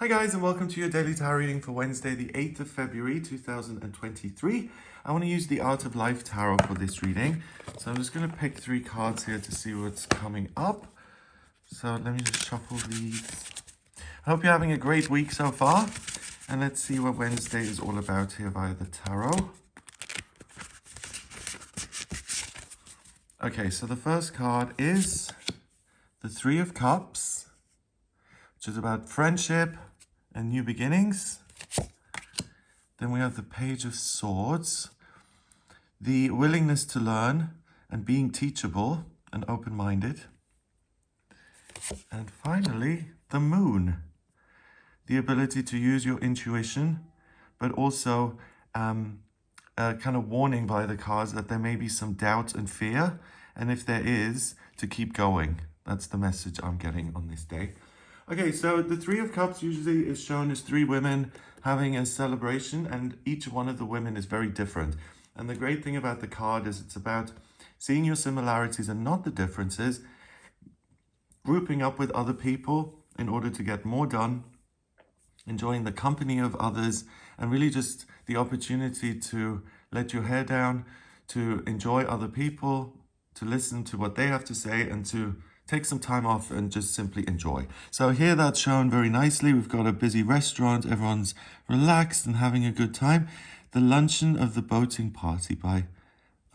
Hi guys, and welcome to your daily tarot reading for Wednesday the 8th of February 2023. I want to use the Art of Life Tarot for this reading. So I'm just going to pick 3 cards here to see what's coming up. So let me just shuffle these. I hope you're having a great week so far. And let's see what Wednesday is all about here via the tarot. Okay, so the first card is the 3 of Cups, which is about friendship and new beginnings. Then we have the Page of Swords, the willingness to learn and being teachable and open-minded. And finally, the Moon, the ability to use your intuition, but also a kind of warning by the cards that there may be some doubt and fear. And if there is, to keep going. That's the message I'm getting on this day. Okay, so the 3 of Cups usually is shown as 3 women having a celebration, and each one of the women is very different. And the great thing about the card is it's about seeing your similarities and not the differences, grouping up with other people in order to get more done, enjoying the company of others, and really just the opportunity to let your hair down, to enjoy other people, to listen to what they have to say, and to take some time off and just simply enjoy. So here that's shown very nicely. We've got a busy restaurant. Everyone's relaxed and having a good time. The luncheon of the boating party by,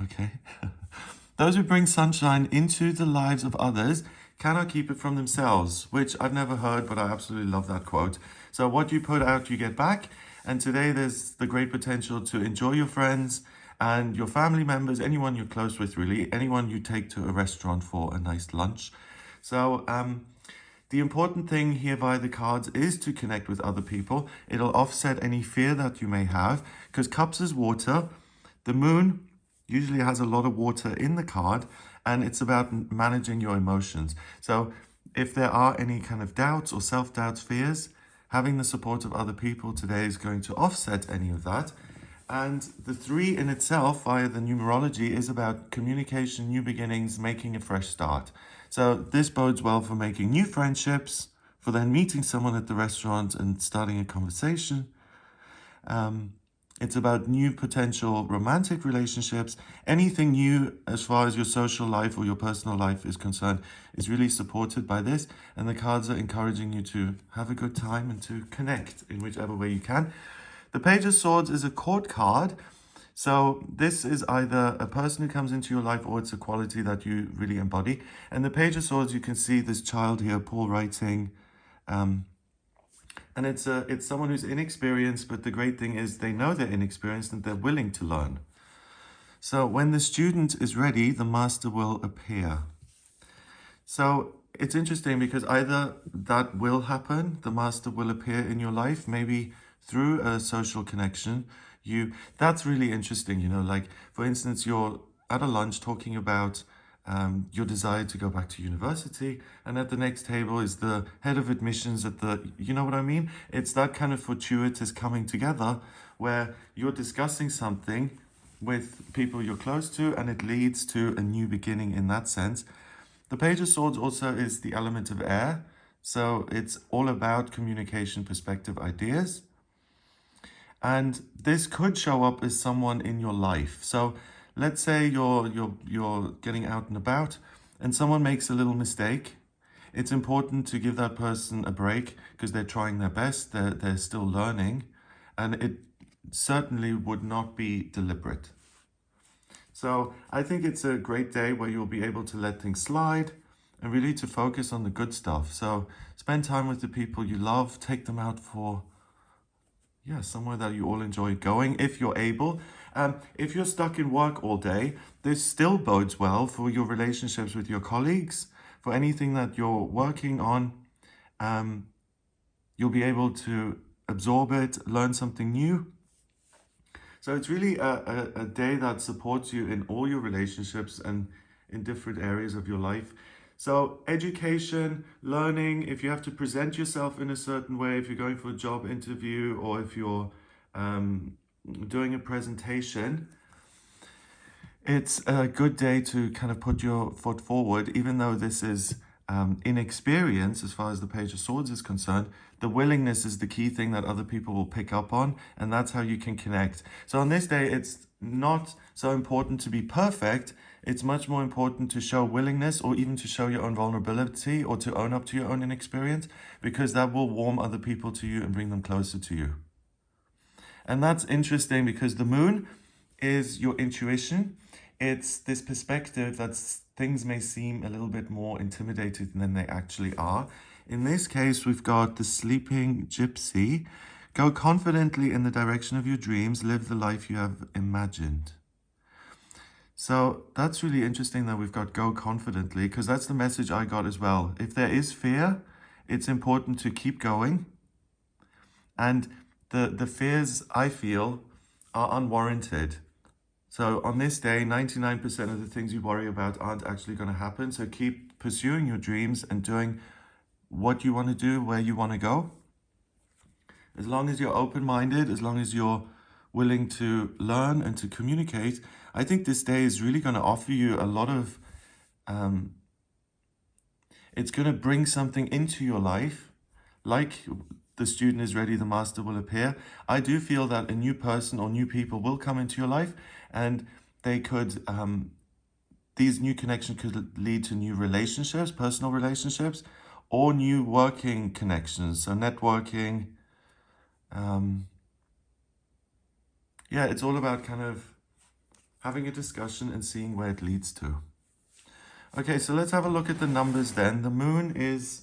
okay. Those who bring sunshine into the lives of others cannot keep it from themselves, which I've never heard, but I absolutely love that quote. So what you put out, you get back. And today there's the great potential to enjoy your friends and your family members, anyone you're close with really, anyone you take to a restaurant for a nice lunch. So the important thing here via the cards is to connect with other people. It'll offset any fear that you may have, because Cups is water. The Moon usually has a lot of water in the card, and it's about managing your emotions. So if there are any kind of doubts or self-doubts, fears, having the support of other people today is going to offset any of that. And the 3 in itself, via the numerology, is about communication, new beginnings, making a fresh start. So this bodes well for making new friendships, for then meeting someone at the restaurant and starting a conversation. It's about new potential romantic relationships. Anything new as far as your social life or your personal life is concerned is really supported by this. And the cards are encouraging you to have a good time and to connect in whichever way you can. The Page of Swords is a court card. So this is either a person who comes into your life or it's a quality that you really embody. And the Page of Swords, you can see this child here, Paul, writing. And it's someone who's inexperienced, but the great thing is they know they're inexperienced and they're willing to learn. So when the student is ready, the master will appear. So it's interesting because either that will happen, the master will appear in your life, maybe through a social connection. That's really interesting, you know, like for instance, you're at a lunch talking about your desire to go back to university, and at the next table is the head of admissions at the, you know what I mean? It's that kind of fortuitous coming together where you're discussing something with people you're close to, and it leads to a new beginning in that sense. The Page of Swords also is the element of air, so it's all about communication, perspective, ideas. And this could show up as someone in your life. So let's say you're getting out and about and someone makes a little mistake. It's important to give that person a break because they're trying their best, they're still learning, and it certainly would not be deliberate. So I think it's a great day where you'll be able to let things slide and really to focus on the good stuff. So spend time with the people you love, take them out for somewhere that you all enjoy going, if you're able. If you're stuck in work all day, this still bodes well for your relationships with your colleagues, for anything that you're working on. You'll be able to absorb it, learn something new. So it's really a day that supports you in all your relationships and in different areas of your life. So education, learning, if you have to present yourself in a certain way, if you're going for a job interview or if you're doing a presentation, it's a good day to kind of put your foot forward, even though this is inexperience, as far as the Page of Swords is concerned, the willingness is the key thing that other people will pick up on, and that's how you can connect. So on this day, it's not so important to be perfect. It's much more important to show willingness, or even to show your own vulnerability, or to own up to your own inexperience, because that will warm other people to you and bring them closer to you. And that's interesting because the moon is your intuition. It's this perspective that things may seem a little bit more intimidating than they actually are. In this case, we've got the sleeping gypsy. Go confidently in the direction of your dreams. Live the life you have imagined. So that's really interesting that we've got go confidently, because that's the message I got as well. If there is fear, it's important to keep going. And the fears, I feel, are unwarranted. So on this day, 99% of the things you worry about aren't actually going to happen. So keep pursuing your dreams and doing what you want to do, where you want to go. As long as you're open-minded, as long as you're willing to learn and to communicate, I think this day is really going to offer you a lot of, it's going to bring something into your life, like the student is ready, the master will appear. I do feel that a new person or new people will come into your life, and they could, these new connections could lead to new relationships, personal relationships, or new working connections, so networking. Yeah, it's all about kind of having a discussion and seeing where it leads to. Okay, so let's have a look at the numbers then. The moon is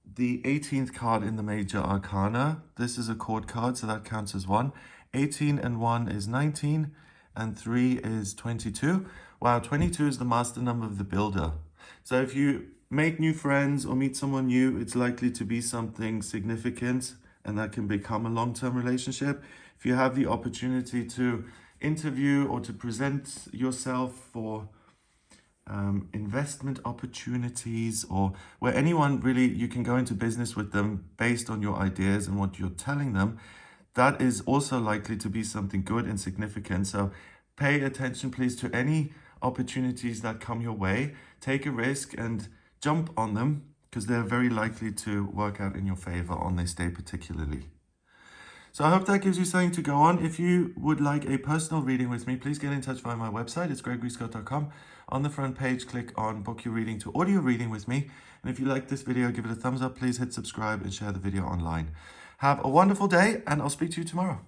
the 18th card in the major arcana. This is a chord card, so that counts as 1. 18 and 1 is 19, and 3 is 22. Wow, 22 is the master number of the builder. So if you make new friends or meet someone new, it's likely to be something significant, and that can become a long-term relationship. If you have the opportunity to interview or to present yourself for investment opportunities, or where anyone really, you can go into business with them based on your ideas and what you're telling them, that is also likely to be something good and significant. So pay attention, please, to any opportunities that come your way. Take a risk and jump on them, because they're very likely to work out in your favor on this day particularly. So I hope that gives you something to go on. If you would like a personal reading with me, please get in touch via my website. It's gregoryscott.com. On the front page, click on book your reading to audio reading with me. And if you like this video, give it a thumbs up. Please hit subscribe and share the video online. Have a wonderful day, and I'll speak to you tomorrow.